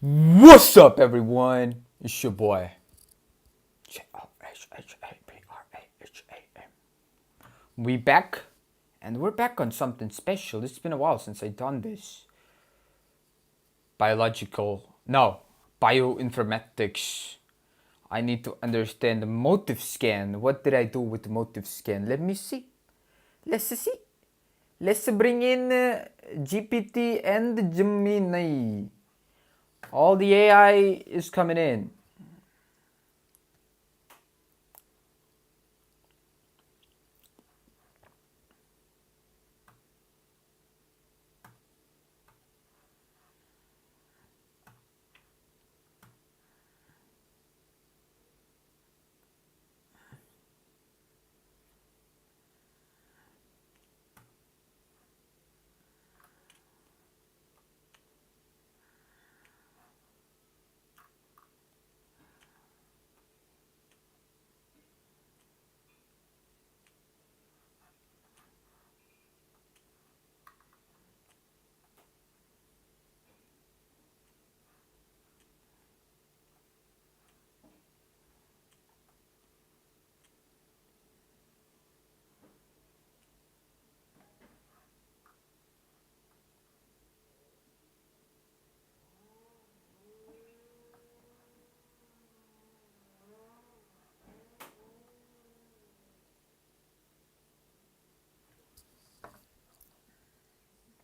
What's up, everyone? It's your boy. We back, and we're back on something special. It's been a while since I done this. Bioinformatics. I need to understand the motive scan. What did I do with the motive scan? Let me see. Let's see. Let's bring in GPT and Gemini. All the AI is coming in.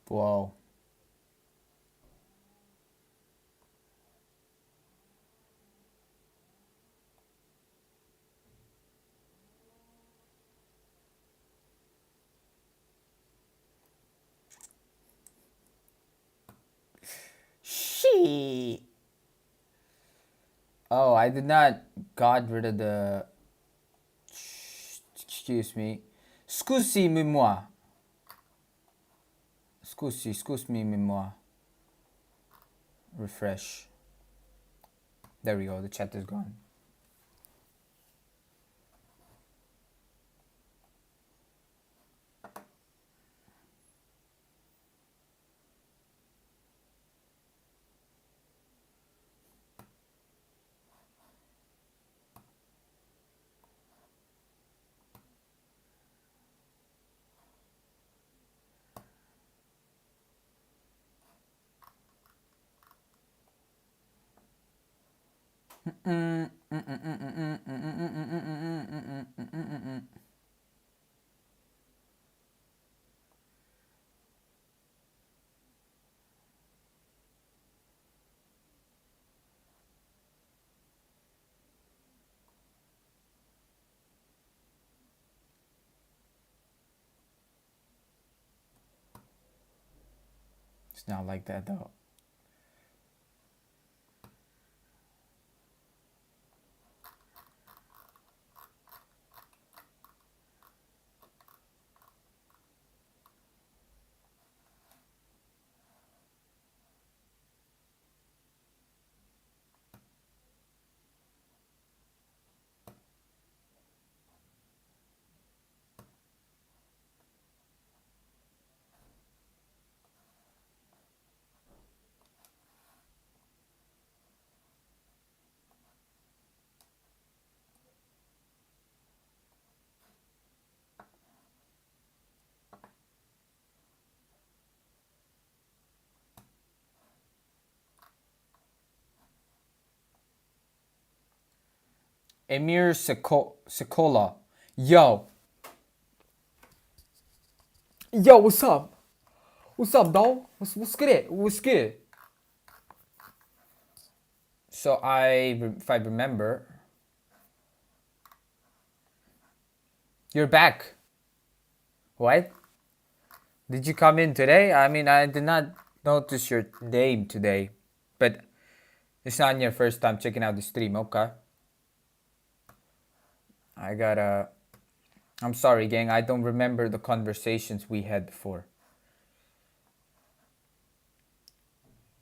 Wow. She. Oh, I did not got rid of the. Excuse me. Excuse-moi. Excuse me, moi. Refresh. There we go. The chat is gone. It's not like that though. Emir Sekola. Yo. Yo, what's up? What's up, dog? What's good? What's good? So if I remember, you're back. What? Did you come in today? I mean, I did not notice your name today, but it's not your first time checking out the stream, okay? I'm sorry, gang. I don't remember the conversations we had before.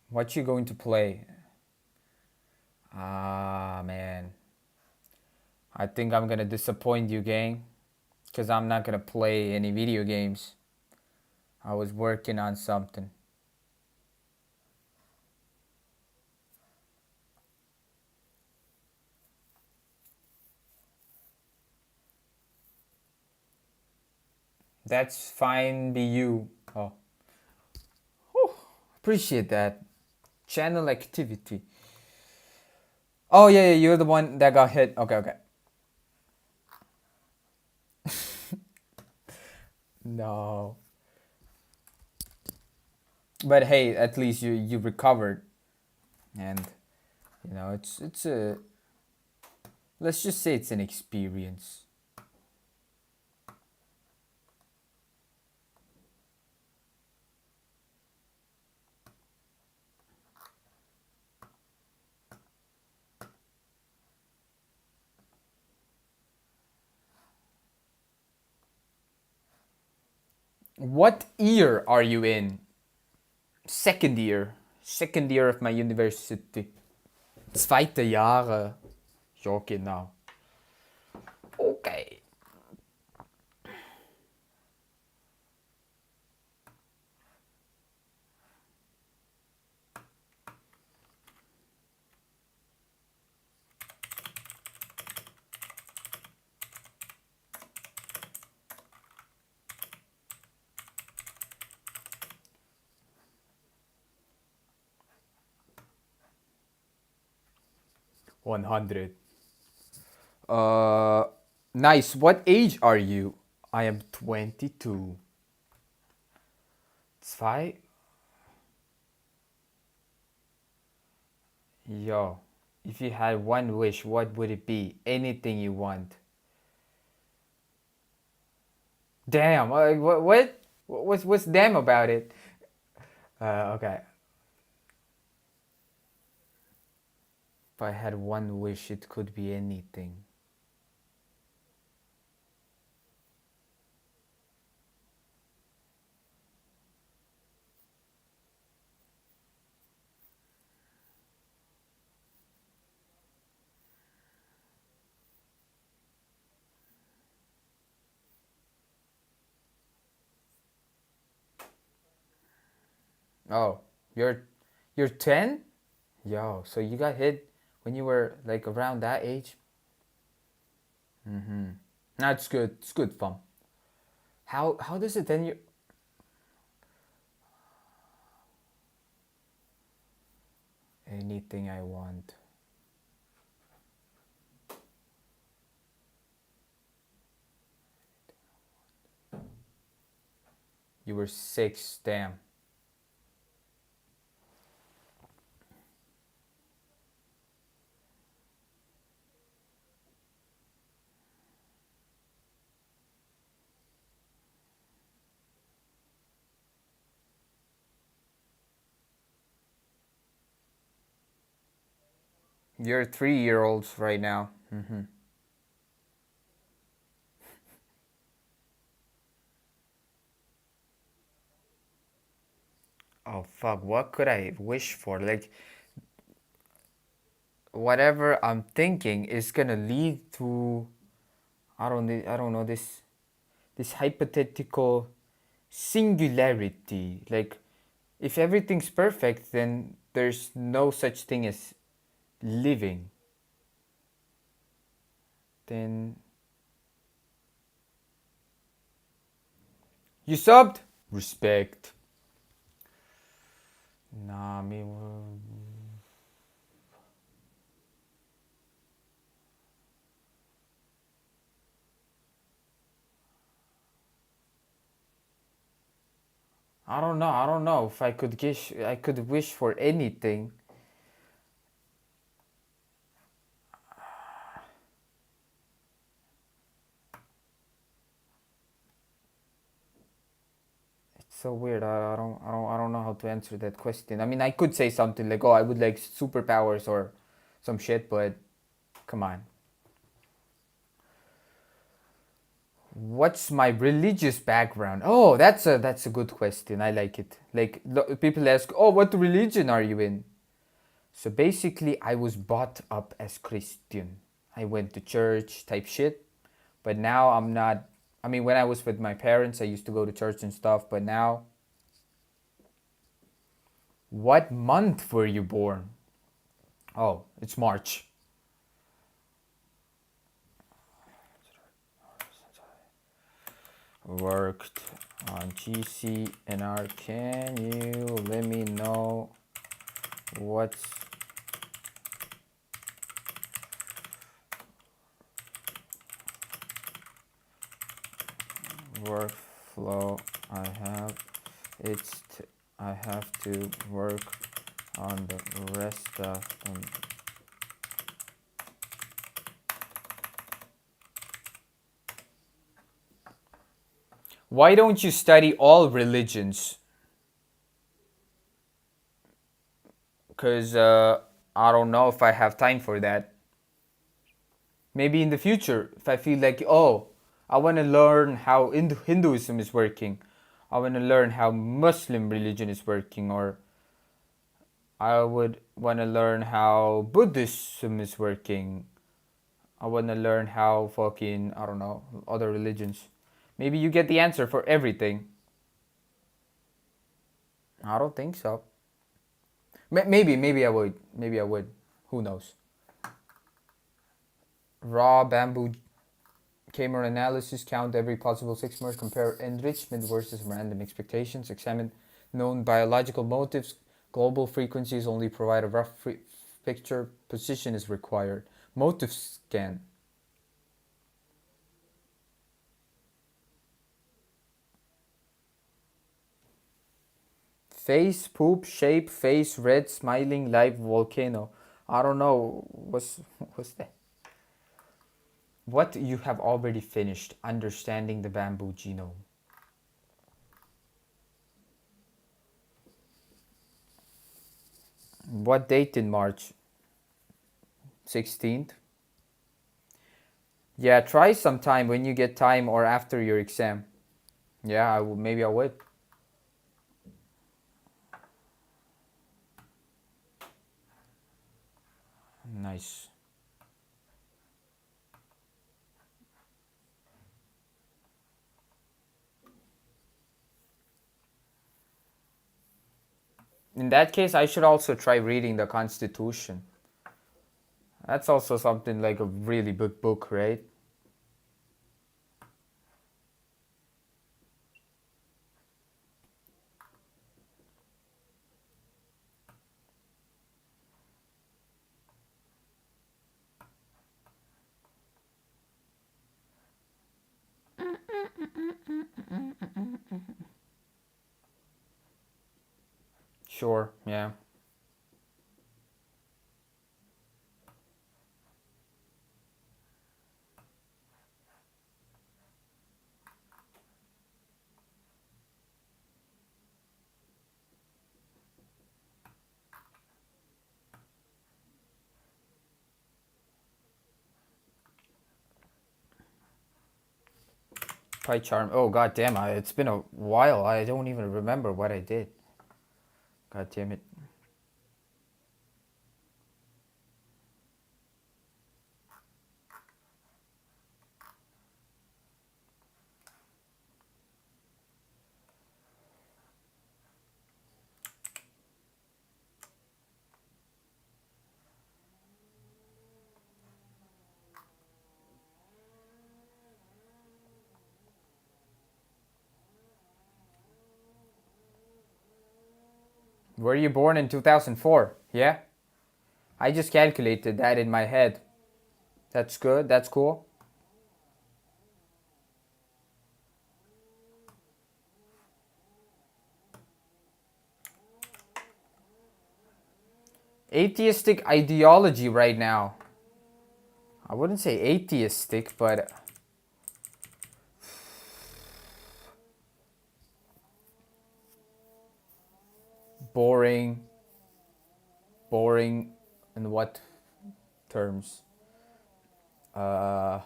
What you going to play? Ah, man. I think I'm gonna disappoint you, gang. Because I'm not gonna play any video games. I was working on something. That's fine, be you. Oh. Whew. Appreciate that. Channel activity. Oh, yeah, you're the one that got hit. Okay, okay. No. But hey, at least you recovered. And, it's a, let's just say it's an experience. What year are you in? Second year. Second year of my university. Zweite Jahre. Ja, genau. Okay. $100. Uh, nice. What age are you? I am 22. Zwei? Yo, if you had one wish, what would it be? Anything you want. Damn. What? What's damn about it? Okay. If I had one wish, it could be anything. Oh, you're 10? Yo, so you got hit when you were like around that age? Mm-hmm. That's good. It's good fun. How does it then you anything I want? You were 6, damn. You're 3-year-olds right now. Mm-hmm. Oh fuck, what could I wish for? Like whatever I'm thinking is gonna lead to I don't know this hypothetical singularity. Like if everything's perfect, then there's no such thing as living. Then you subbed? Respect. Nah, me. I don't know. I don't know if I could wish for anything. It's so weird. I don't know how to answer that question. I mean, I could say something like, "Oh, I would like superpowers or some shit," but come on. What's my religious background? Oh, that's a good question. I like it. Like people ask, "Oh, what religion are you in?" So basically, I was brought up as Christian. I went to church type shit, but now I'm not. I mean, when I was with my parents, I used to go to church and stuff, but now. What month were you born? Oh, it's March. worked on GCNR. Can you let me know what's workflow I have? I have to work on the rest of them. Why don't you study all religions? Because I don't know if I have time for that. Maybe in the future, if I feel like, oh, I want to learn how Hinduism is working, I want to learn how Muslim religion is working, or I would want to learn how Buddhism is working. I want to learn how fucking, I don't know, other religions. Maybe you get the answer for everything. I don't think so. Maybe I would. Maybe I would. Who knows? Raw bamboo camera analysis, count every possible 6 modes, compare enrichment versus random expectations, examine known biological motives, global frequencies only provide a rough picture, position is required. Motive scan. Face, poop, shape, face, red, smiling, live, volcano. I don't know. What's that? What you have already finished, understanding the bamboo genome. What date in March? 16th. Yeah, try sometime when you get time or after your exam. Yeah, maybe I would. Nice. In that case, I should also try reading the Constitution. That's also something like a really big book, right? Sure, yeah. Pie charm. Oh, god damn, it's been a while. I don't even remember what I did. God damn it. Were you born in 2004? Yeah? I just calculated that in my head. That's good. That's cool. Atheistic ideology right now. I wouldn't say atheistic, but boring. Boring in what terms? About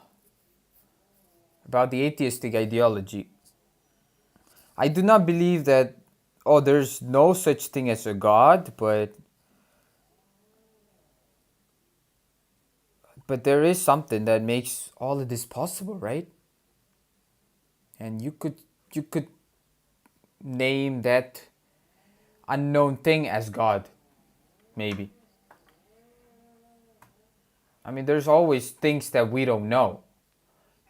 the atheistic ideology. I do not believe that, oh, there's no such thing as a God, but there is something that makes all of this possible, right? And you could name that unknown thing as God, maybe. I mean, there's always things that we don't know.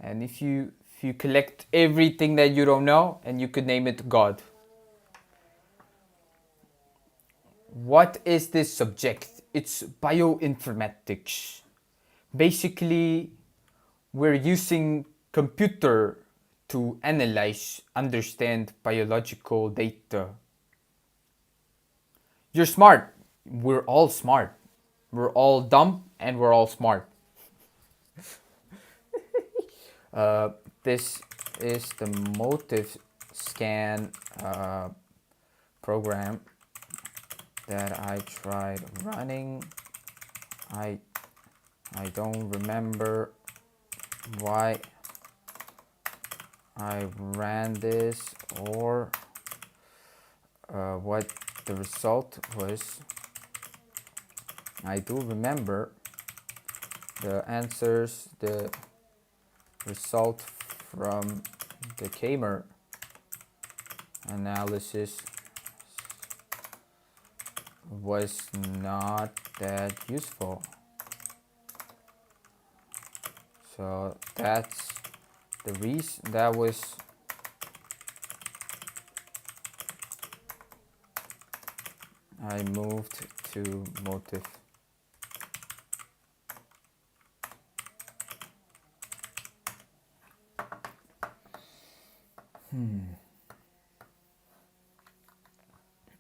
And if you If you collect everything that you don't know, and you could name it God. What is this subject? It's bioinformatics. Basically, we're using computer to analyze, understand biological data. You're smart. We're all smart. We're all dumb and we're all smart. This is the motive scan program that I tried running. I don't remember why I ran this or what the result was. I do remember the answers, the result from the Kamer analysis was not that useful. So that's the reason. That was I moved to motive.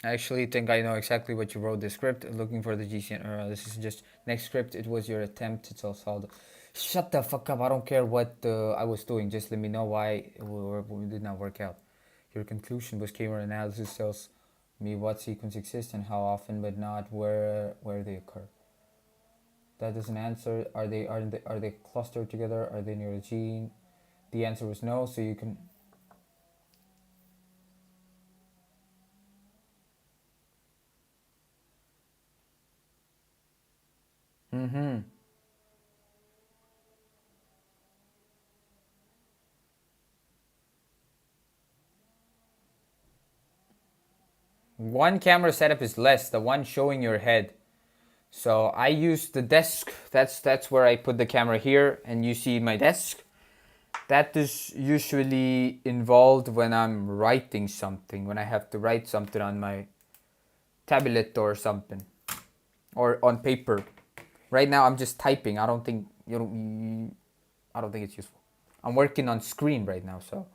I actually think I know exactly what you wrote the script. Looking for the GCN. This is just next script. It was your attempt to tell Saldo. Shut the fuck up. I don't care what I was doing. Just let me know why it did not work out. Your conclusion was camera analysis tells me what sequence exists and how often, but not where they occur. That doesn't answer. Are they clustered together? Are they near a gene? The answer was no. So you can. One camera setup is less. The one showing your head. So I use the desk. That's where I put the camera here, and you see my desk. That is usually involved when I'm writing something, when I have to write something on my tablet or something, or on paper. Right now I'm just typing. I don't think it's useful. I'm working on screen right now. So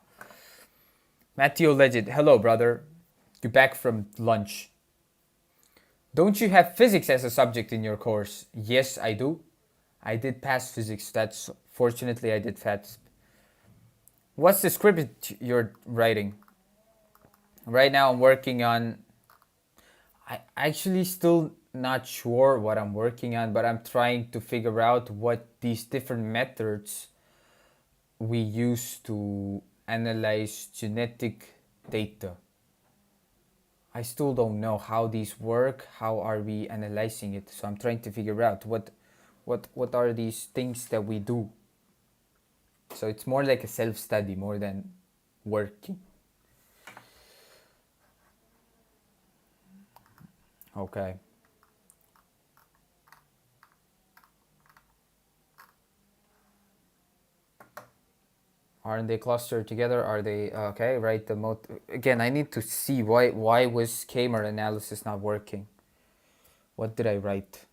Matteo Legend, hello brother. You're back from lunch. Don't you have physics as a subject in your course? Yes, I do. I did pass physics. That's fortunately I did pass. What's the script you're writing? Right now I'm working on. I actually still not sure what I'm working on, but I'm trying to figure out what these different methods we use to analyze genetic data. I still don't know how these work. How are we analyzing it? So I'm trying to figure out what are these things that we do. So it's more like a self-study more than working. Okay. Aren't they clustered together? Are they okay? Right. Again, I need to see why was Kamer analysis not working. What did I write?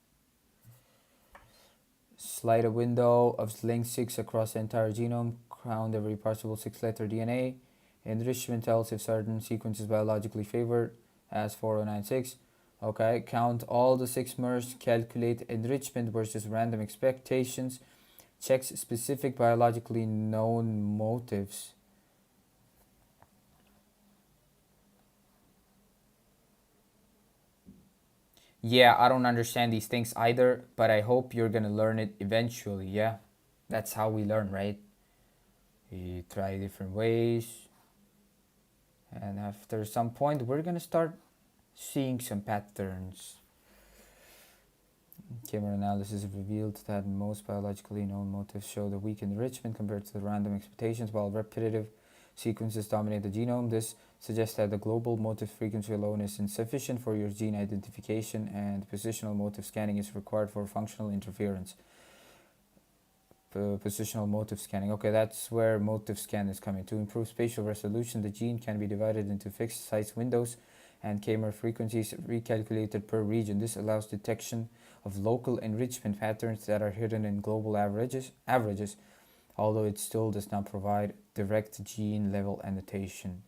Slide a window of length 6 across the entire genome. Count every possible 6-letter DNA. Enrichment tells if certain sequence is biologically favored as 4096. Okay. Count all the 6 mers. Calculate enrichment versus random expectations. Checks specific biologically known motives. Yeah, I don't understand these things either, but I hope you're gonna learn it eventually. Yeah, that's how we learn, right? We try different ways, and after some point, we're gonna start seeing some patterns. Camera analysis revealed that most biologically known motifs show the weak enrichment compared to the random expectations, while repetitive sequences dominate the genome. This suggests that the global motif frequency alone is insufficient for your gene identification, and positional motif scanning is required for functional interference. positional motive scanning. Okay, that's where motive scan is coming. To improve spatial resolution, the gene can be divided into fixed size windows and camera frequencies recalculated per region. This allows detection of local enrichment patterns that are hidden in global averages, although it still does not provide direct gene level annotation.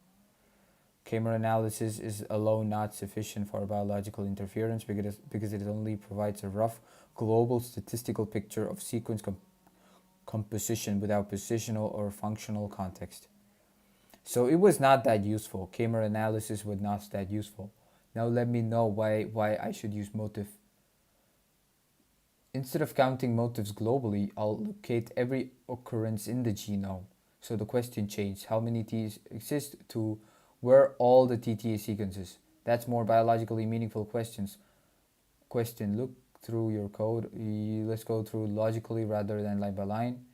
Camera analysis is alone not sufficient for biological interference because it only provides a rough global statistical picture of sequence composition without positional or functional context. So it was not that useful. Camera analysis was not that useful. Now let me know why I should use motive. Instead of counting motives globally, I'll locate every occurrence in the genome. So the question changed. How many Ts exist to where all the TTA sequences? That's more biologically meaningful questions. Look through your code. Let's go through logically rather than line by line.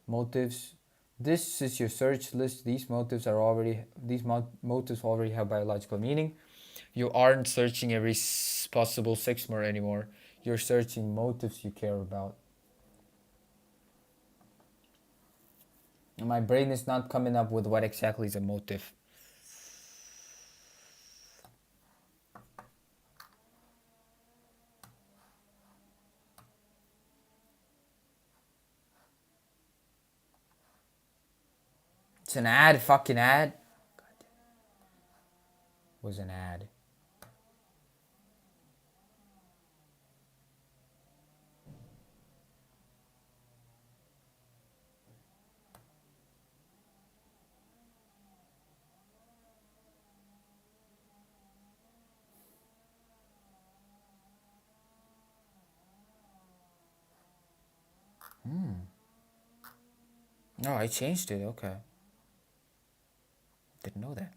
Motives. This is your search list. These motives already have biological meaning. You aren't searching every possible sexmer anymore. You're searching motives you care about. And my brain is not coming up with what exactly is a motive. It's an ad, fucking ad. Was an ad. No, I changed it. Okay. Didn't know that.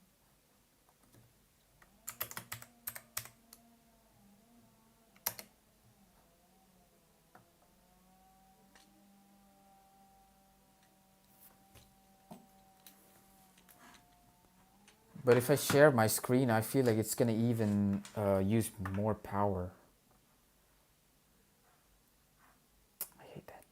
But if I share my screen, I feel like it's gonna even use more power. I hate that.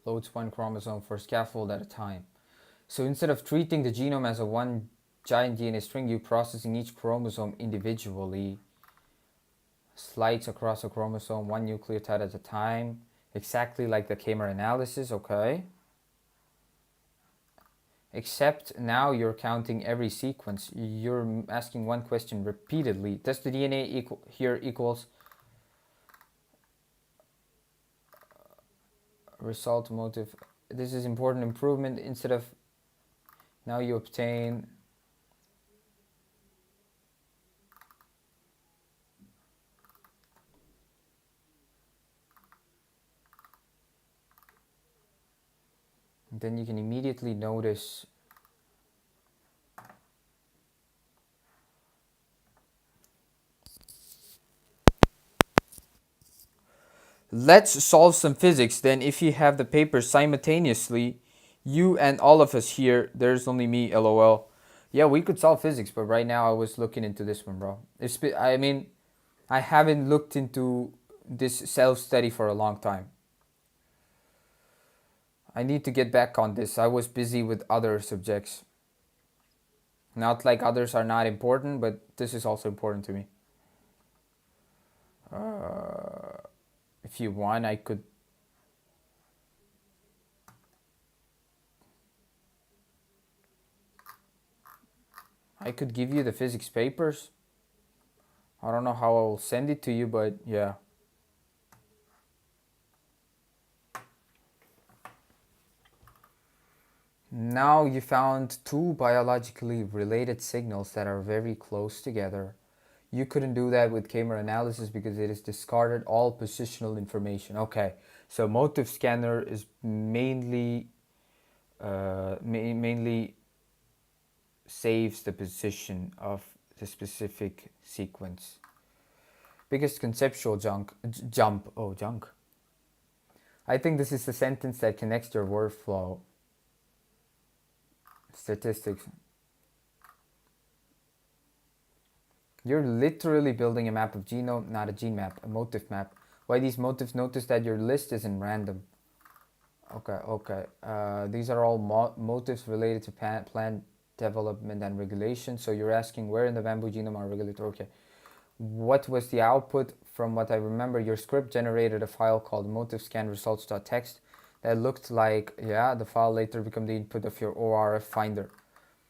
Loads one chromosome for scaffold at a time. So instead of treating the genome as a one giant DNA string, you're processing each chromosome individually. Slides across a chromosome, one nucleotide at a time. Exactly like the camera analysis, okay? Except now you're counting every sequence. You're asking one question repeatedly. Does the DNA here equals result motive? This is important improvement. Instead of now you obtain then you can immediately notice Let's solve some physics. Then if you have the paper simultaneously, you and all of us here, there's only me, lol. Yeah, we could solve physics, but right now I was looking into this one, bro. I mean, I haven't looked into this self-study for a long time. I need to get back on this. I was busy with other subjects. Not like others are not important, but this is also important to me. If you want, I could give you the physics papers. I don't know how I will send it to you, but yeah. Now you found two biologically related signals that are very close together. You couldn't do that with camera analysis because it has discarded all positional information. Okay, so motive scanner is mainly mainly saves the position of the specific sequence. Biggest conceptual jump. Oh, junk. I think this is the sentence that connects your workflow. Statistics. You're literally building a map of genome, not a gene map, a motif map. Why these motifs? Notice that your list isn't random. Okay. These are all motifs related to plant development and regulation. So you're asking where in the bamboo genome are regulatory. Okay. What was the output? From what I remember, your script generated a file called motifscanresults.txt that looked like, yeah, the file later became the input of your ORF finder.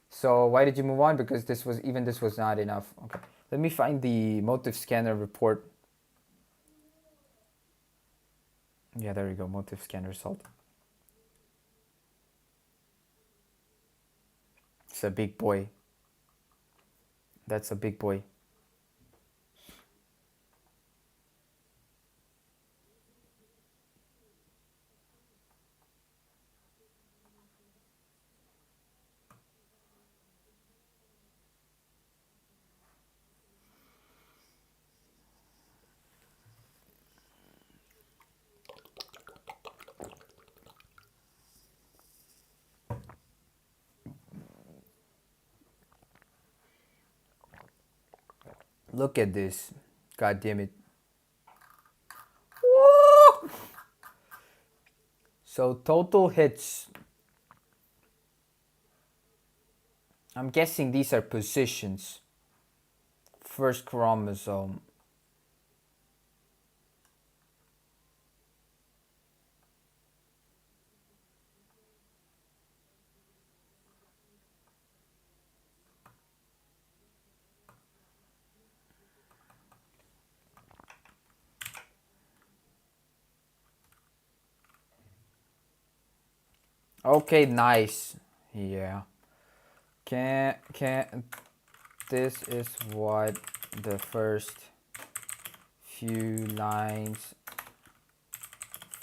So why did you move on? Because this was not enough. Okay. Let me find the motif scanner report. Yeah, there you go, motif scan result. It's a big boy. That's a big boy. Look at this. God damn it. Woo! So total hits. I'm guessing these are positions. First chromosome. Okay, nice. Yeah. Can this is what the first few lines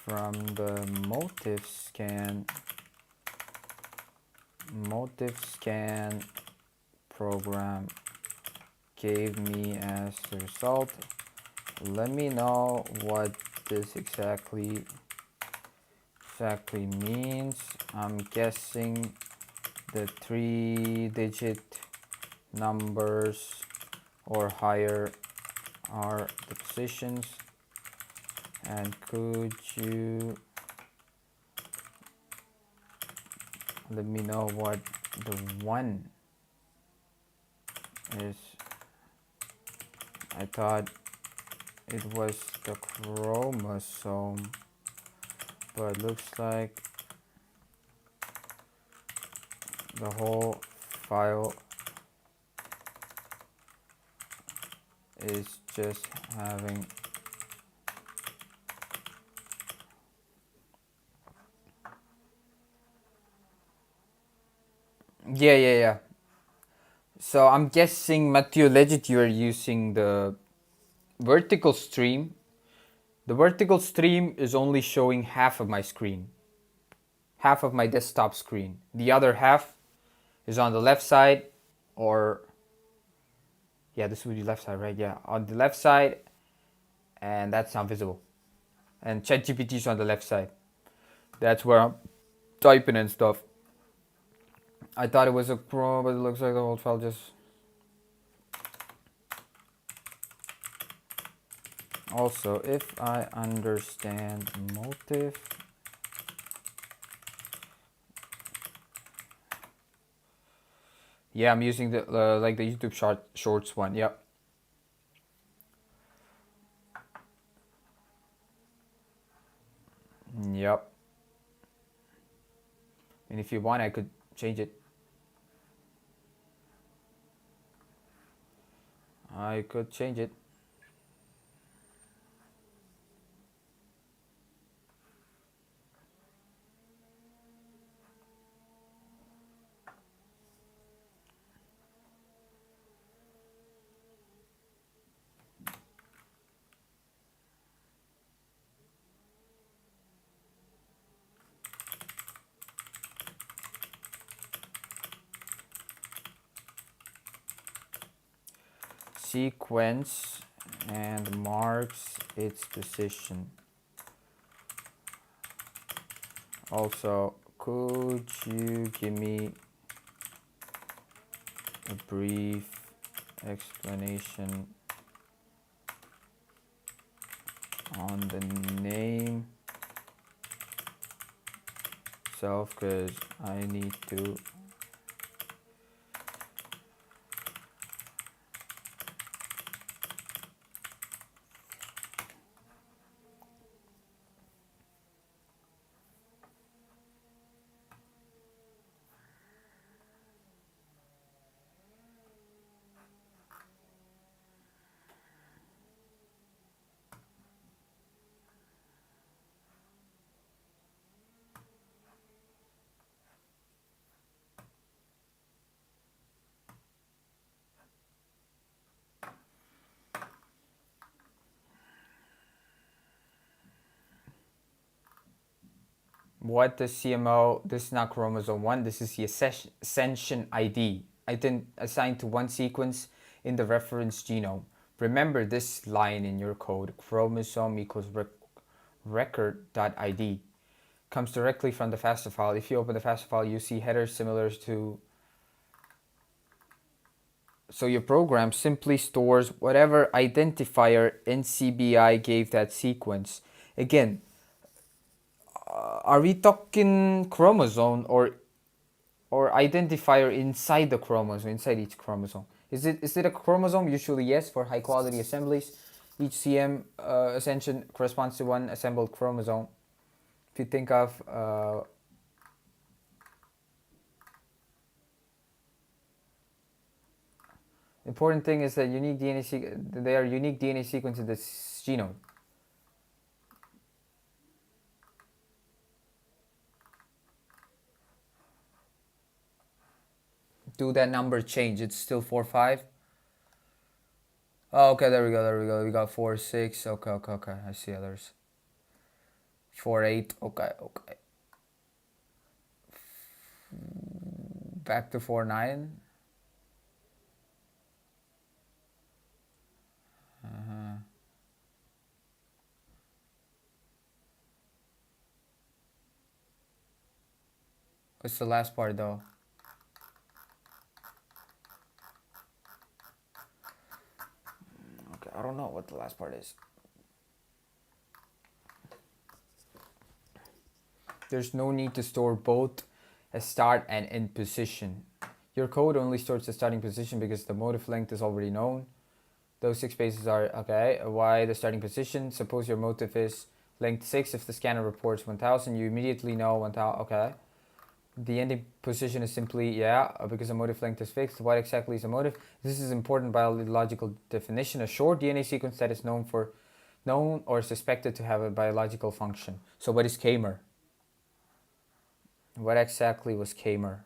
from the motive scan program gave me as the result. Let me know what this exactly means. I'm guessing the 3-digit numbers or higher are the positions. And could you let me know what the one is? I thought it was the chromosome, but looks like the whole file is just having yeah. So I'm guessing, Matthew Legit, you are using the vertical stream. The vertical stream is only showing half of my screen, half of my desktop screen. The other half is on the left side, or yeah, this would be left side, right? Yeah, on the left side, and that's not visible. and ChatGPT is on the left side. That's where I'm typing and stuff. I thought it was a Chrome, but it looks like the whole file just... Also, if I understand motive... Yeah, I'm using the like the YouTube shorts one. Yep. Yep. And if you want, I could change it. I could change it. Sequence and marks its position. Also, could you give me a brief explanation on the name itself, because I need to... What the CMO, this is not chromosome 1, this is the ascension ID, assigned to one sequence in the reference genome. Remember this line in your code, chromosome equals record.id, comes directly from the FASTA file. If you open the FASTA file, you see headers similar to... So your program simply stores whatever identifier NCBI gave that sequence. Again, are we talking chromosome or identifier inside the chromosome, inside each chromosome? Is it a chromosome? Usually yes, for high quality assemblies. Each CM ascension corresponds to one assembled chromosome. If you think of important thing is that they are unique DNA sequences in the genome. Do that number change? It's still 4, 5. Oh, okay, there we go. We got 4, 6. Okay. I see others. 4, 8. Okay. Back to 4, 9. What's the last part though? Okay, I don't know what the last part is. There's no need to store both a start and end position. Your code only stores the starting position because the motive length is already known. Those 6 spaces are okay. Why the starting position? Suppose your motive is length 6. If the scanner reports 1000, you immediately know 1000. Okay. The ending position is simply, because the motive length is fixed. What exactly is a motive? This is important biological definition. A short DNA sequence that is known or suspected to have a biological function. So what is Kamer? What exactly was Kamer?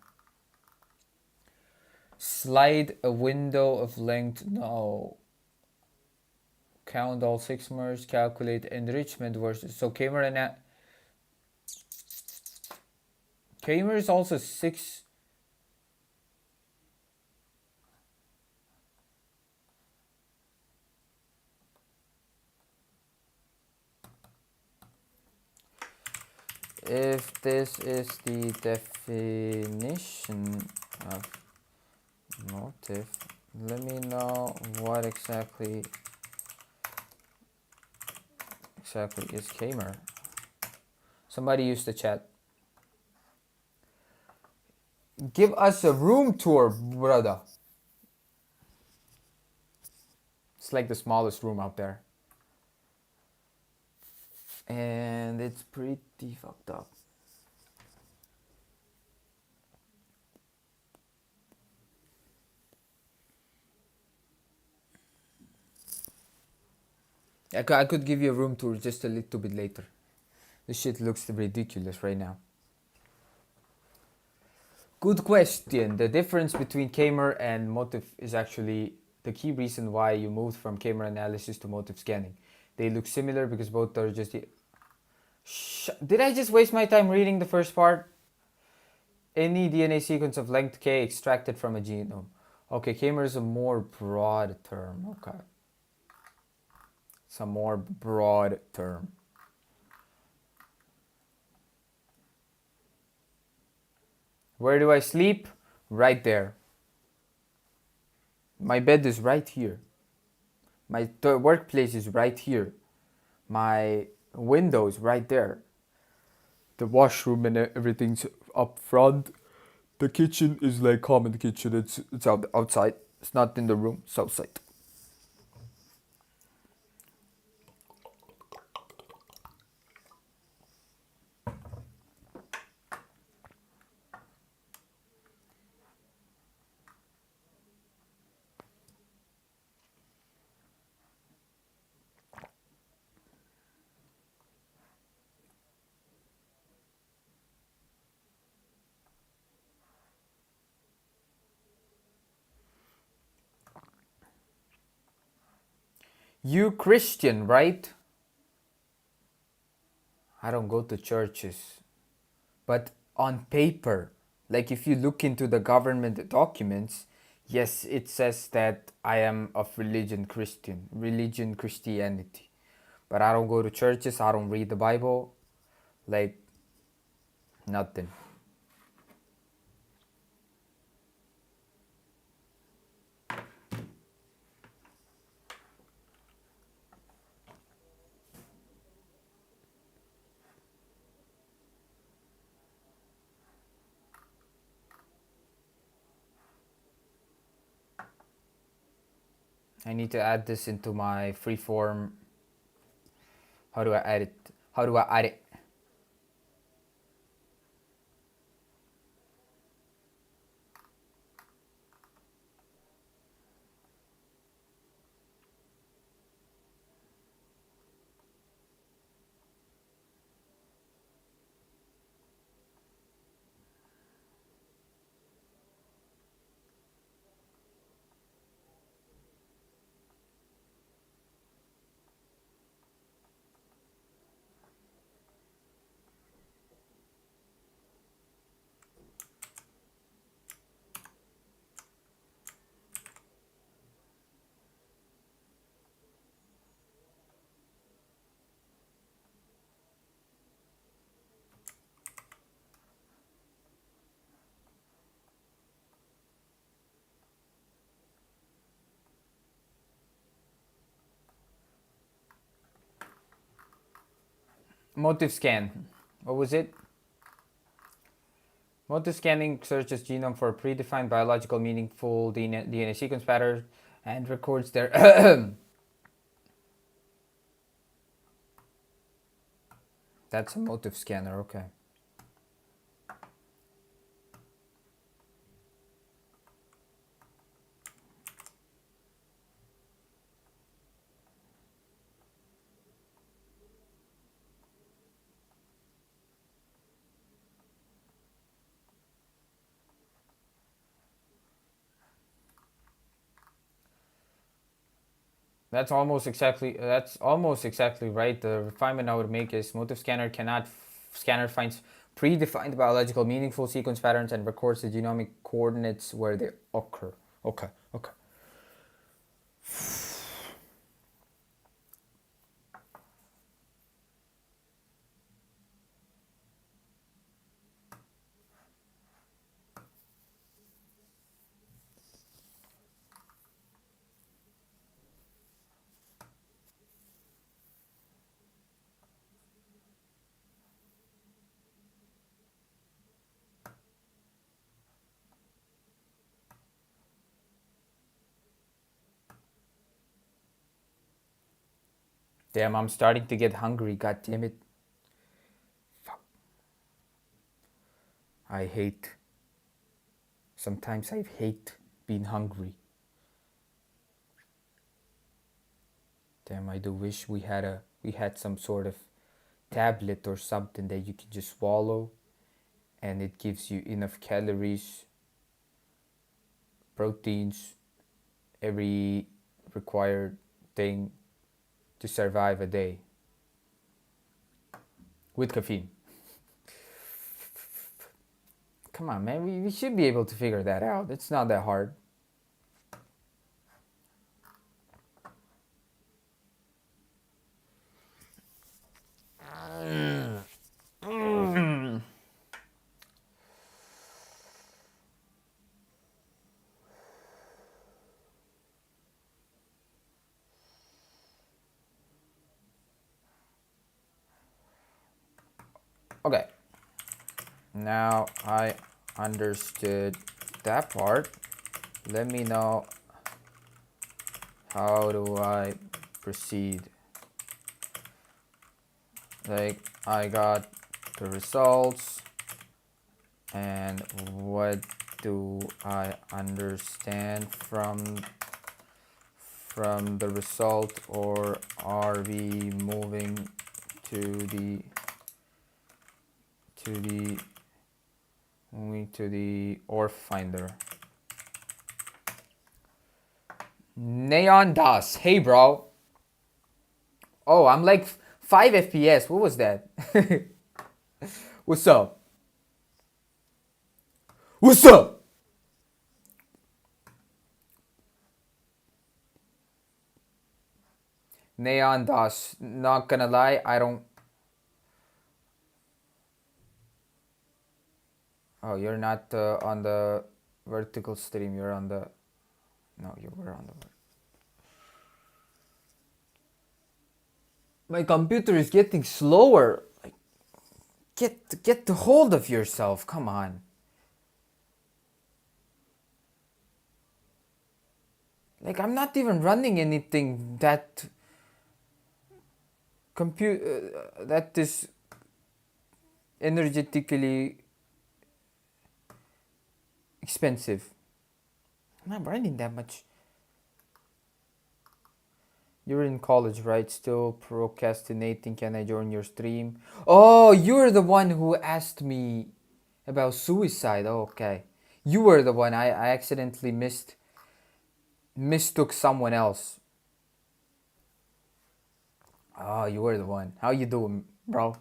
Slide a window of length, no. Count all 6 merge, calculate enrichment versus... So Kamer and Kamer is also 6. if this is the definition of motive, let me know what exactly is Kamer. Somebody use the chat. Give us a room tour, brother. It's like the smallest room out there. And it's pretty fucked up. I could give you a room tour just a little bit later. This shit looks ridiculous right now. Good question. The difference between Kamer and motive is actually the key reason why you moved from Kamer analysis to motive scanning. They look similar because both are just... Did I just waste my time reading the first part? Any DNA sequence of length K extracted from a genome. Okay, Kamer is a more broad term. Okay. It's a more broad term. Where do I sleep? Right there. My bed is right here. My workplace is right here. My window is right there. The washroom and everything's up front. The kitchen is like common kitchen. It's outside. It's not in the room. It's outside. You Christian, right? I don't go to churches. But on paper, like if you look into the government documents, yes, it says that I am of religion Christianity. But I don't go to churches, I don't read the Bible, like nothing. I need to add this into my freeform. How do I add it? How do I add it? Motive scan. What was it? Motive scanning searches genome for predefined biological meaningful DNA sequence patterns and records their That's a motive scanner, okay. That's almost exactly right. The refinement I would make is motive scanner scanner finds predefined biological meaningful sequence patterns and records the genomic coordinates where they occur. Okay. Damn, I'm starting to get hungry. God damn it. Fuck. I hate. Sometimes I hate being hungry. Damn, I do wish we had some sort of tablet or something that you can just swallow and it gives you enough calories, proteins, every required thing to survive a day with caffeine. Come on, man, we should be able to figure that out. It's not that hard. Okay, now I understood that part. Let me know, how do I proceed? Like, I got the results, and what do I understand from the result, or are we moving to the OR finder? Neon DOS. Hey, bro. Oh, I'm like 5 FPS. What was that? What's up? What's up? Neon DOS. Not gonna lie, I don't. Oh, you're not on the vertical stream. You're on the. No, you were on the. My computer is getting slower. Like, get the hold of yourself. Come on. Like, I'm not even running anything that that is energetically expensive. I'm not running that much. You're in college, right? Still procrastinating. Can I join your stream? Oh, you're the one who asked me about suicide. Oh, okay. You were the one. I accidentally mistook someone else. Oh, you were the one. How you doing, bro?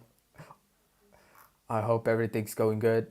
I hope everything's going good.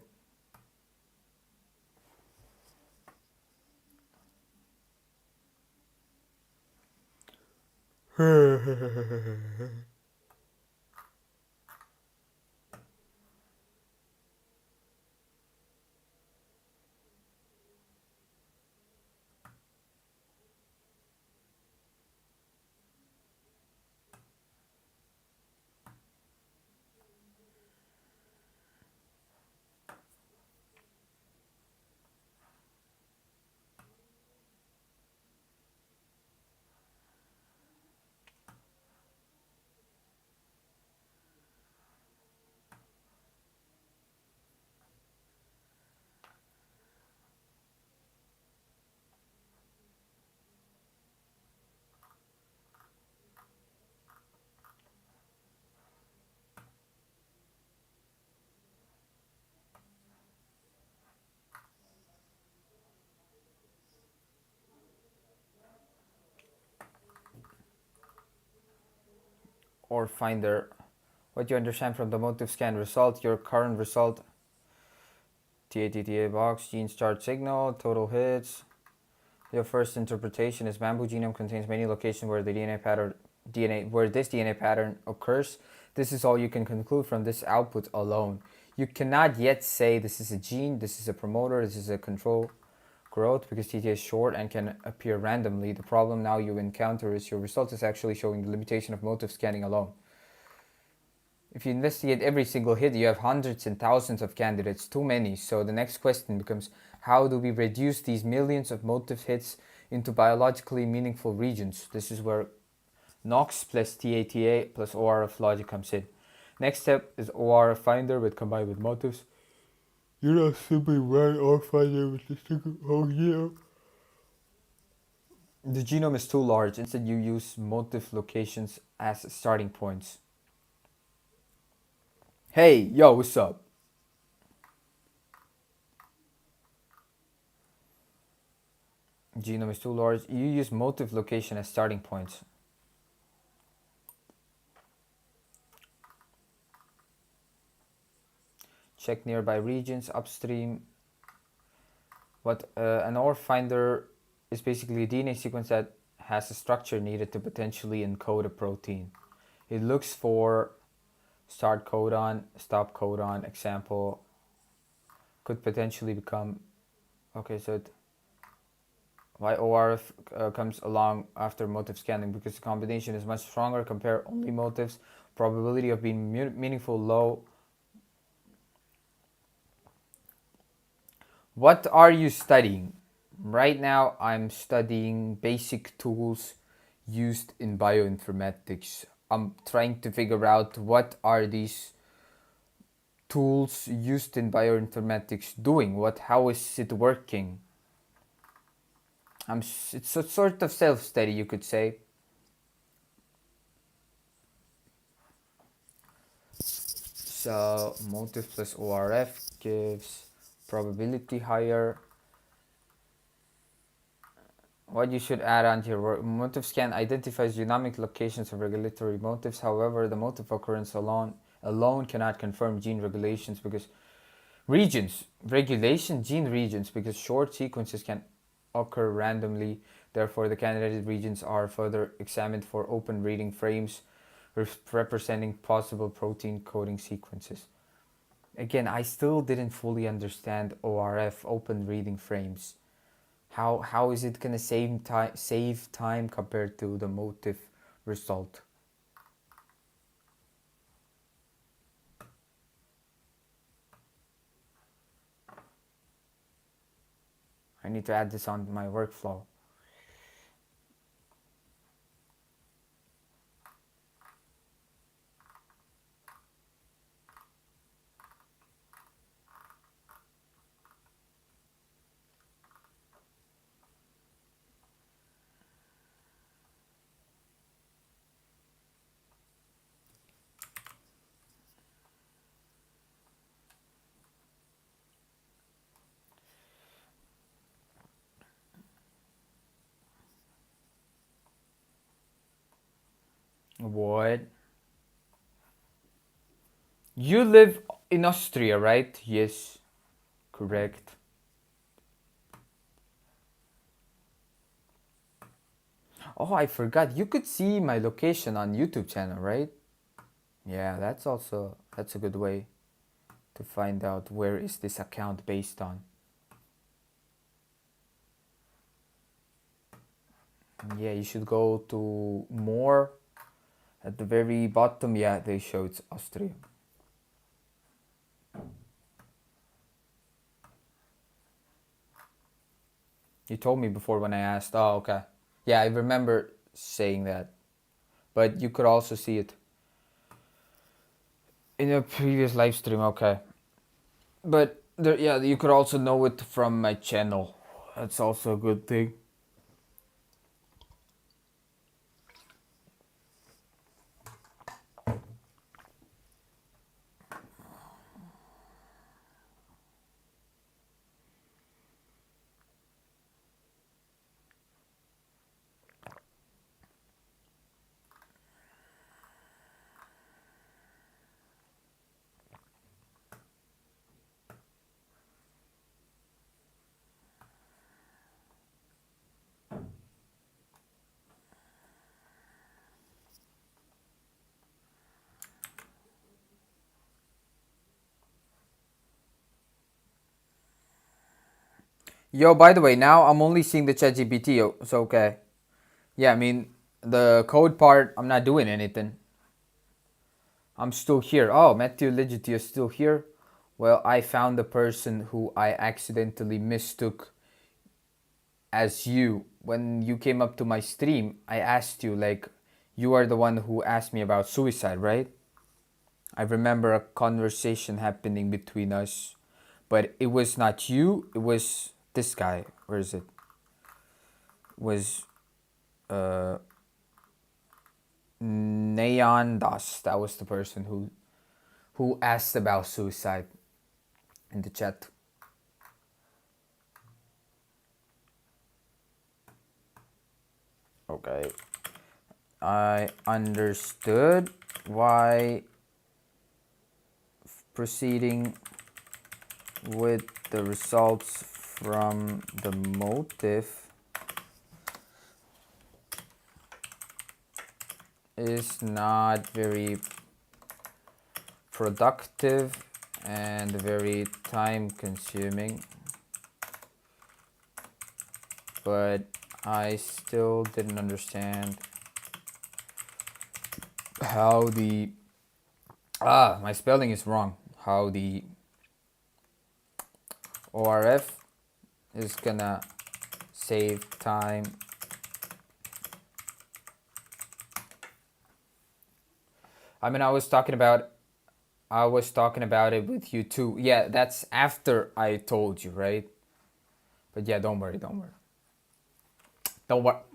Or finder. What you understand from the motive scan result, your current result, TATTA box, gene start signal, total hits. Your first interpretation is bamboo genome contains many locations where the where this DNA pattern occurs. This is all you can conclude from this output alone. You cannot yet say this is a gene, this is a promoter, this is a control growth, because TTA is short and can appear randomly. The problem now you encounter is your result is actually showing the limitation of motive scanning alone. If you investigate every single hit, you have hundreds and thousands of candidates, too many. So the next question becomes, how do we reduce these millions of motive hits into biologically meaningful regions? This is where Nox plus TATA plus ORF logic comes in. Next step is ORF finder with combined with motifs. You don't simply run ORF finder with the single whole genome. The genome is too large. Instead, you use motif locations as starting points. Hey, yo, what's up? Genome is too large. You use motif location as starting points. Check nearby regions upstream. What an ORF finder is basically a DNA sequence that has a structure needed to potentially encode a protein. It looks for start codon, stop codon, example, could potentially become, okay, so why ORF comes along after motif scanning, because the combination is much stronger, compare only motifs, probability of being meaningful low. What are you studying? Right now I'm studying basic tools used in bioinformatics. I'm trying to figure out what are these tools used in bioinformatics doing? How is it working? It's a sort of self-study, you could say. So motif plus ORF gives probability higher. What you should add on to your work. Motif scan identifies genomic locations of regulatory motifs. However, the motif occurrence alone cannot confirm gene regulations because gene regions, because short sequences can occur randomly. Therefore, the candidate regions are further examined for open reading frames representing possible protein coding sequences. Again, I still didn't fully understand ORF, open reading frames. How is it gonna save time compared to the motif result? I need to add this on my workflow. What? You live in Austria, right? Yes, correct. Oh, I forgot. You could see my location on YouTube channel, right? Yeah, that's a good way to find out where is this account based on. Yeah, you should go to more at the very bottom. Yeah, they show it's Austria. You told me before when I asked. Oh, okay. Yeah, I remember saying that. But you could also see it in a previous live stream. Okay. But there, yeah, you could also know it from my channel. That's also a good thing. Yo, by the way, now I'm only seeing the ChatGPT. So okay. Yeah, I mean the code part. I'm not doing anything. I'm still here. Oh, Matthew Legit, is still here. Well, I found the person who I accidentally mistook as you. When you came up to my stream, I asked you like, You are the one who asked me about suicide, right? I remember a conversation happening between us, but it was not you, it was this guy. Where is it? Was uh Neon Dust. That was the person who asked about suicide in the chat. Okay. I understood why proceeding with the results from the motive is not very productive and very time consuming, but I still didn't understand how the my spelling is wrong, how the ORF is gonna save time. I mean, I was talking about it with you too. Yeah, that's after I told you, right? But yeah, don't worry. Don't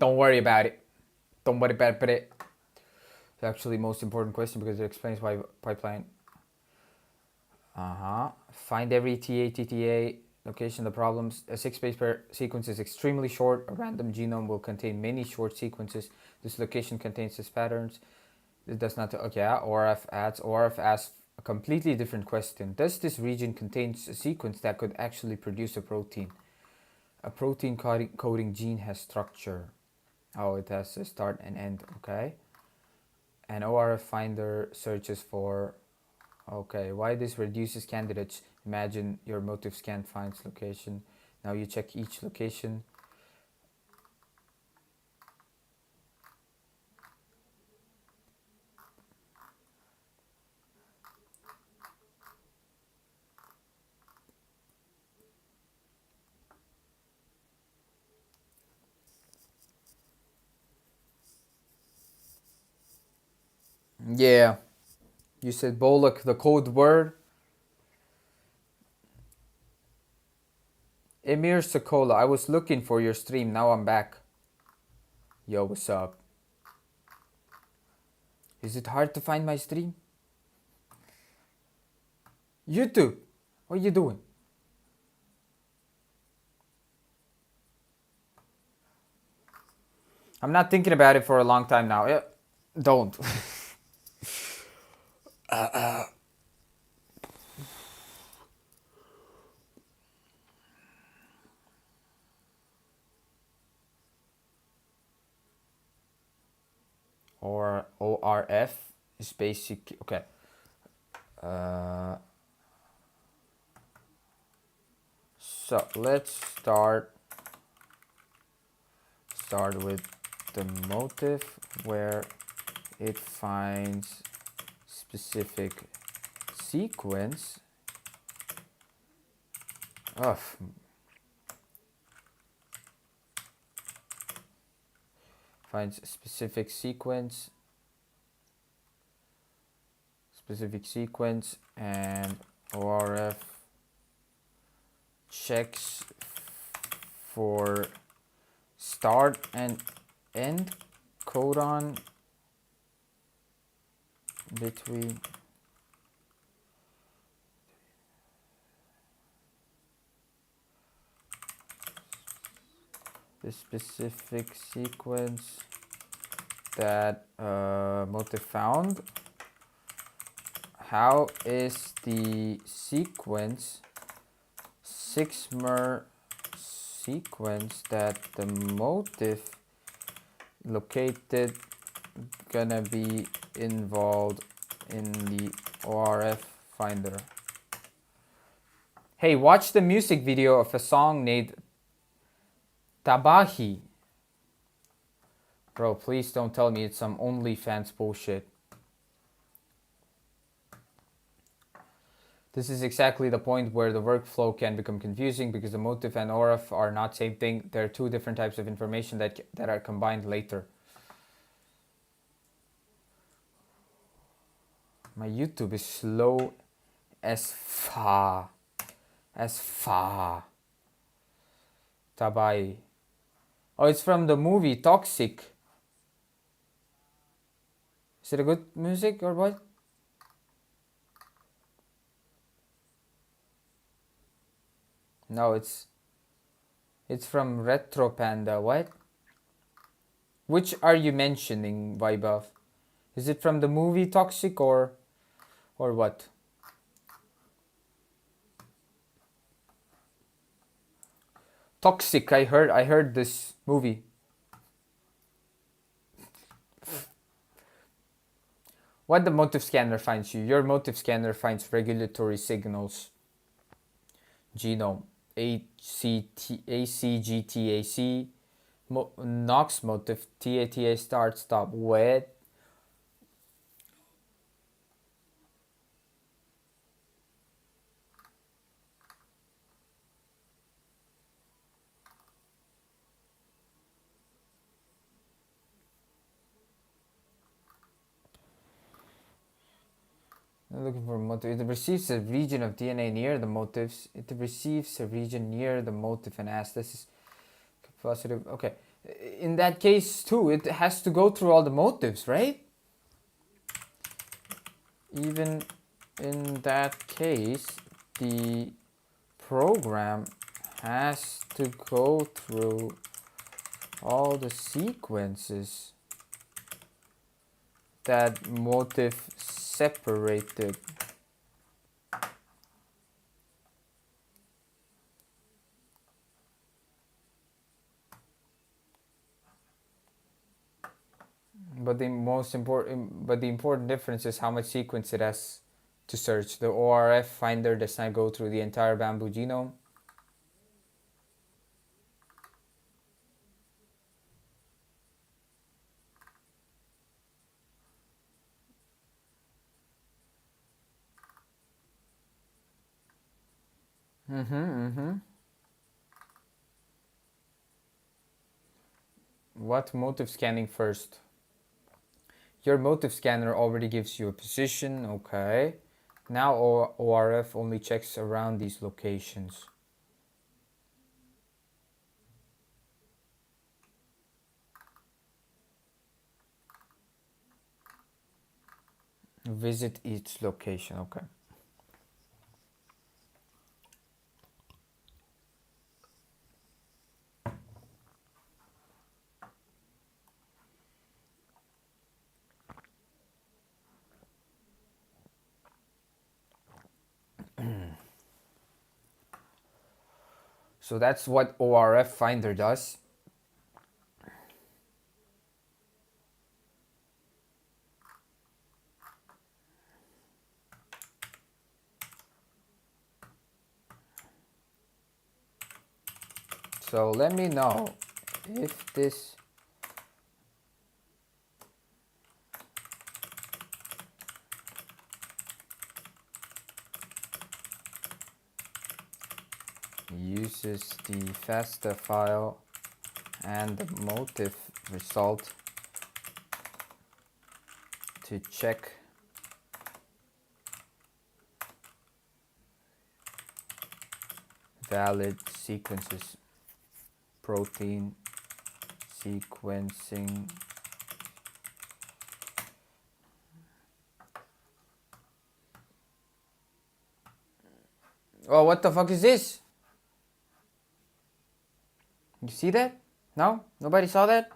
worry about it. Don't worry about it. It's actually the most important question because it explains why pipeline. Find every TATTA location. The problems. A 6 base pair sequence is extremely short. A random genome will contain many short sequences. This location contains these patterns. It does not. Okay, ORF adds. ORF asks a completely different question. Does this region contain a sequence that could actually produce a protein? A protein coding gene has structure. Oh, it has a start and end. Okay. And ORF finder searches for. Okay, why this reduces candidates? Imagine your motive scan finds location. Now you check each location. Yeah, you said Bollock, the code word. Emir Sokola, I was looking for your stream. Now I'm back. Yo, what's up? Is it hard to find my stream? YouTube, what are you doing? I'm not thinking about it for a long time now. Yeah, don't. Or ORF is basic. Okay. So let's start with the motive where it finds specific sequence of finds specific sequence and ORF checks for start and end codon between the specific sequence that motive found. How is the sequence 6-mer sequence that the motive located gonna be involved in the ORF finder? Hey, watch the music video of a song named Tabahi. Bro, please don't tell me it's some OnlyFans bullshit. This is exactly the point where the workflow can become confusing because the motive and ORF are not same thing. They're two different types of information that are combined later. My YouTube is slow as fa. As fa. Tabay. Oh, it's from the movie Toxic. Is it a good music or what? No, it's from Retro Panda. What? Which are you mentioning, Vibuff? Is it from the movie Toxic or what? Toxic. I heard this movie. What the motive scanner finds you? Your motive scanner finds regulatory signals, genome, ACGTAC, Knox motive, TATA start stop, wet. I'm looking for a motive. It receives a region of DNA near the motives. It receives a region near the motive and asks, this is positive. Okay. In that case, too, it has to go through all the motives, right? Even in that case, the program has to go through all the sequences that motive separated. But the important difference is how much sequence it has to search. The ORF finder does not go through the entire bamboo genome. What motive scanning first? Your motive scanner already gives you a position, okay. Now ORF only checks around these locations. Visit each location, okay. So that's what ORF finder does. So let me know if this uses the FASTA file and the motive result to check valid sequences, protein sequencing. Oh, what the fuck is this? You see that? No? Nobody saw that?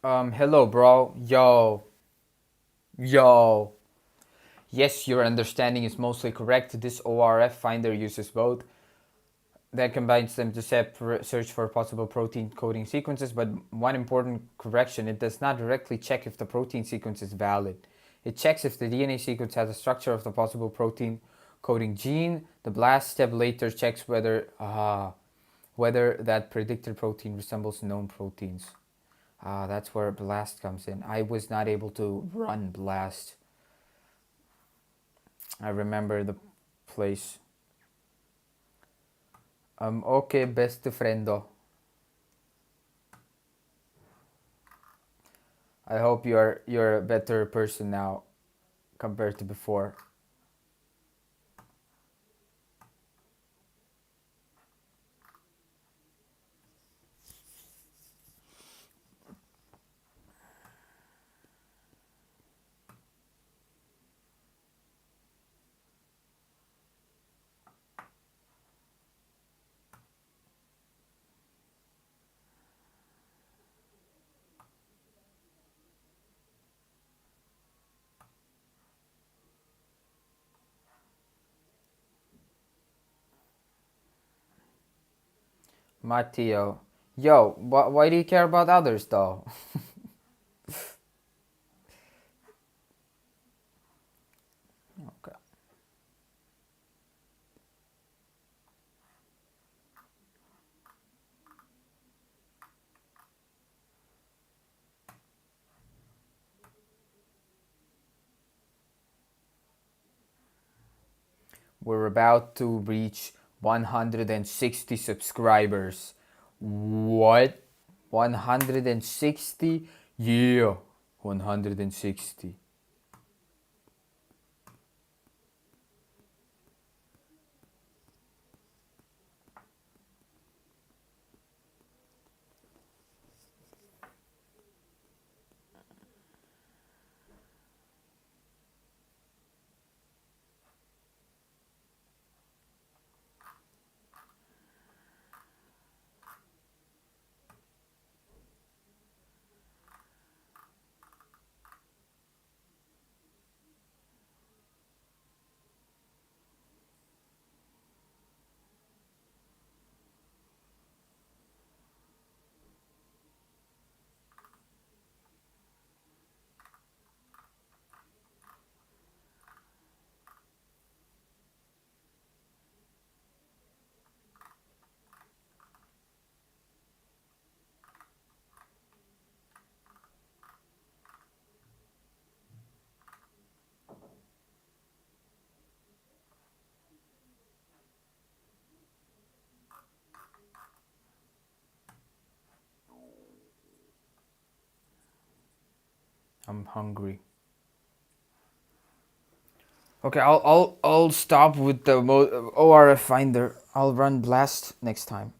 Hello, bro. Yo. Yes, your understanding is mostly correct. This ORF finder uses both. That combines them to search for possible protein coding sequences, but one important correction, it does not directly check if the protein sequence is valid. It checks if the DNA sequence has a structure of the possible protein coding gene. The BLAST step later checks whether that predicted protein resembles known proteins. That's where BLAST comes in. I was not able to run BLAST. I remember the place. Okay, best friendo. I hope you're a better person now compared to before. Matteo. Yo, why do you care about others though? Okay. We're about to reach 160 subscribers. What? 160? Yeah, 160. I'm hungry. Okay, I'll stop with the ORF finder. I'll run blast next time.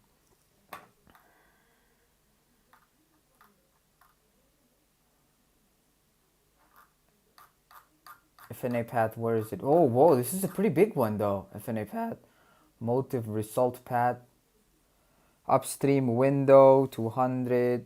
FNA path, where is it? Oh, whoa, this is a pretty big one though. FNA path, motive result path, upstream window 200.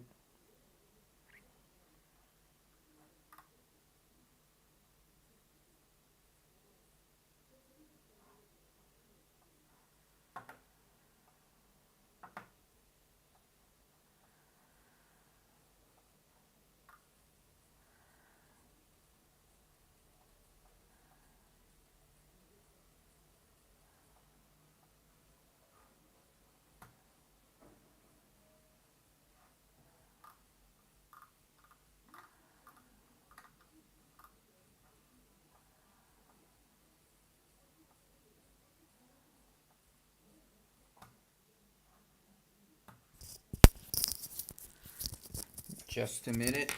Just a minute.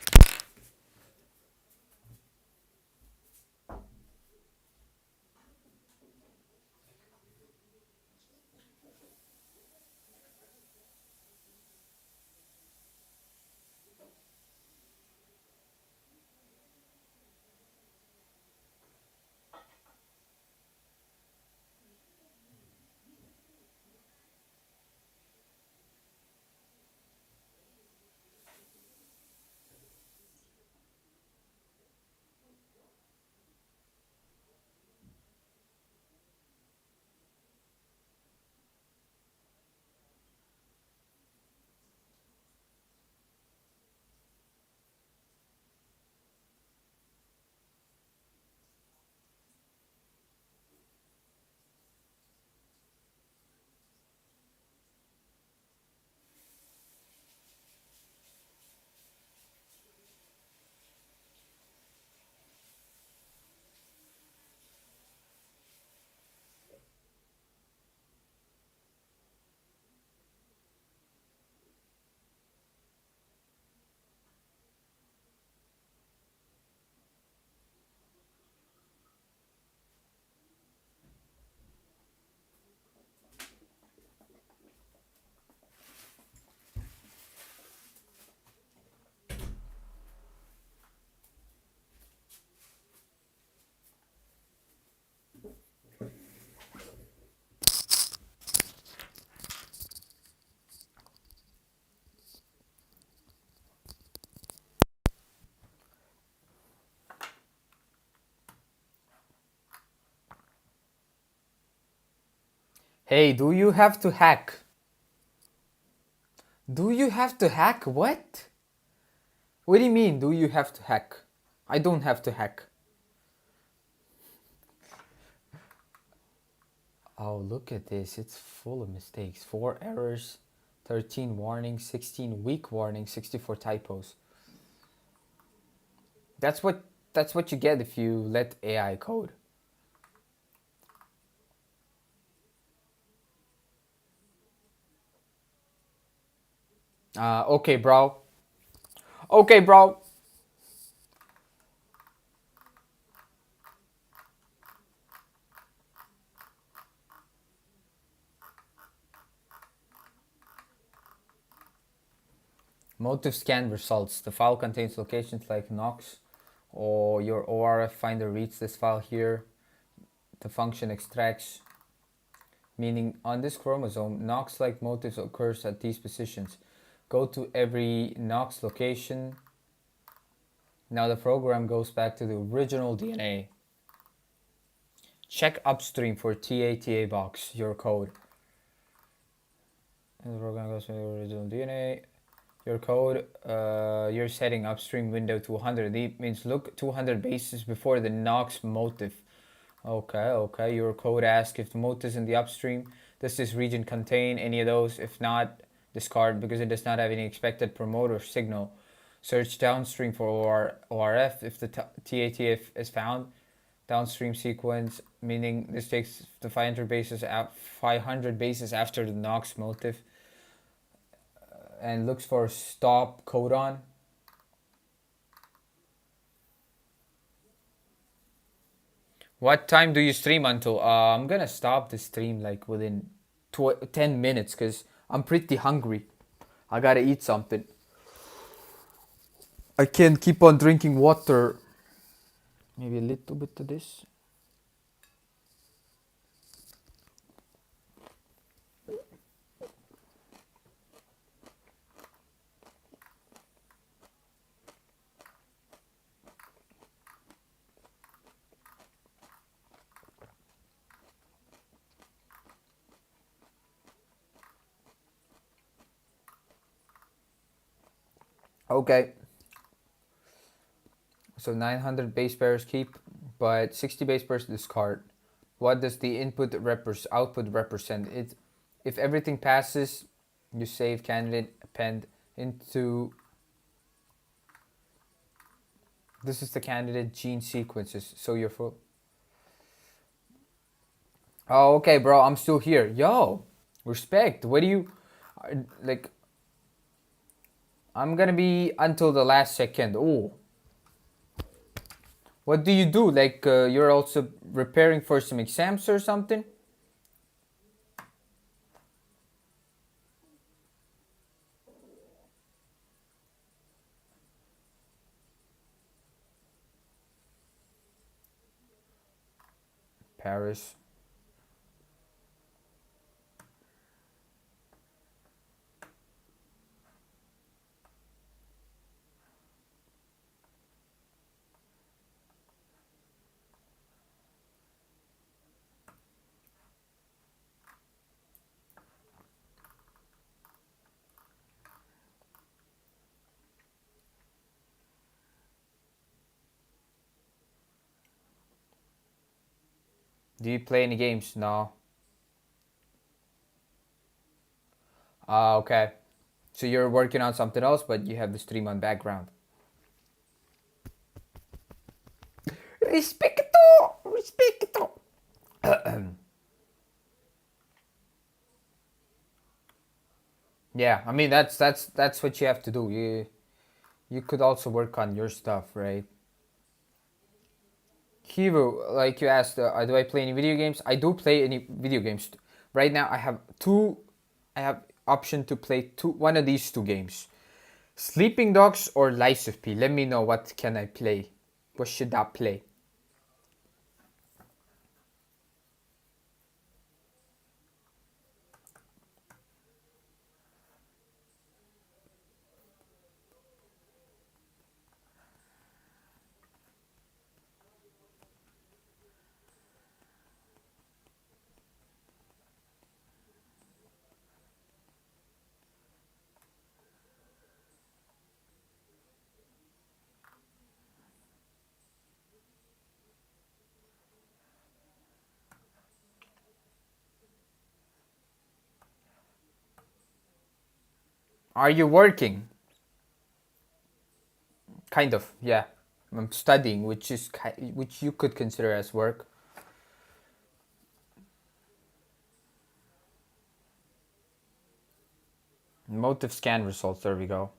Hey, do you have to hack? Do you have to hack? What? What do you mean, do you have to hack? I don't have to hack. Oh, look at this. It's full of mistakes. 4 errors, 13 warnings, 16 weak warnings, 64 typos. That's what that's what you get if you let AI code. Okay, bro. Okay, bro. Motive scan results. The file contains locations like Knox or your ORF finder reads this file here. The function extracts, meaning on this chromosome, Knox-like motifs occurs at these positions. Go to every Knox location. Now the program goes back to the original DNA. Check upstream for TATA box, your code. And the program goes to the original DNA. Your code, you're setting upstream window to 100. It means look 200 bases before the Knox motif. Okay. Your code asks if the motif is in the upstream. Does this region contain any of those? If not, discard because it does not have any expected promoter signal. Search downstream for ORF if the TATF is found. Downstream sequence, meaning this takes the 500 bases after the Knox motif and looks for stop codon. What time do you stream until? I'm gonna stop the stream like within 10 minutes because I'm pretty hungry. I gotta eat something. I can't keep on drinking water. Maybe a little bit of this. Okay. So 900 base pairs keep, but 60 base pairs discard. What does the output represent? If everything passes, you save candidate append into. This is the candidate gene sequences. So you're full. Oh, okay, bro. I'm still here. Yo, respect. What do you like? I'm gonna be until the last second. Oh, what do you do? Like, you're also preparing for some exams or something? Paris. Do you play any games? No. Ah, okay. So you're working on something else, but you have the stream on background. Respecto, respecto. Yeah, I mean that's what you have to do. You could also work on your stuff, right? Kivu, like you asked, do I play any video games? I do play any video games. Right now, I have two. I have option to play one of these two games: Sleeping Dogs or Lies of P. Let me know what can I play. What should I play? Are you working? Kind of, yeah. I'm studying, which you could consider as work. Motive scan results. There we go.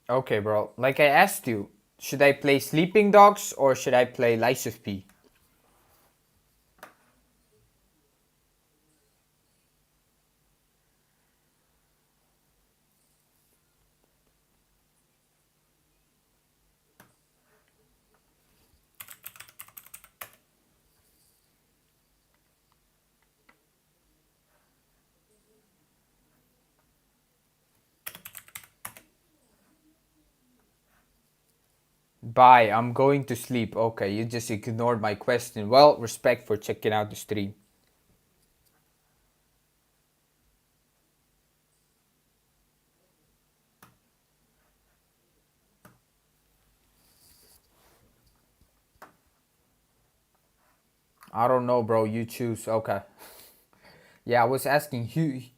Okay, bro. Like I asked you, should I play Sleeping Dogs or should I play Lies of P? Bye, I'm going to sleep. Okay, you just ignored my question. Well, respect for checking out the stream. I don't know, bro. You choose. Okay. Yeah, I was asking he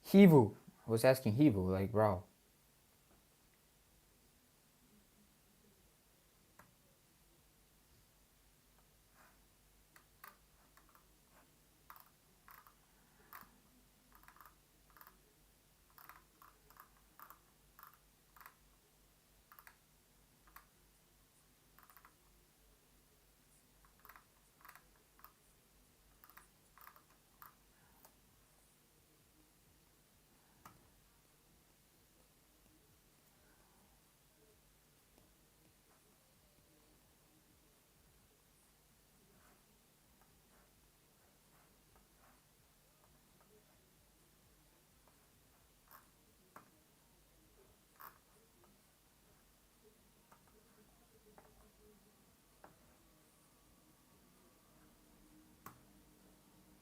Hivu. I was asking Hivu, like, bro.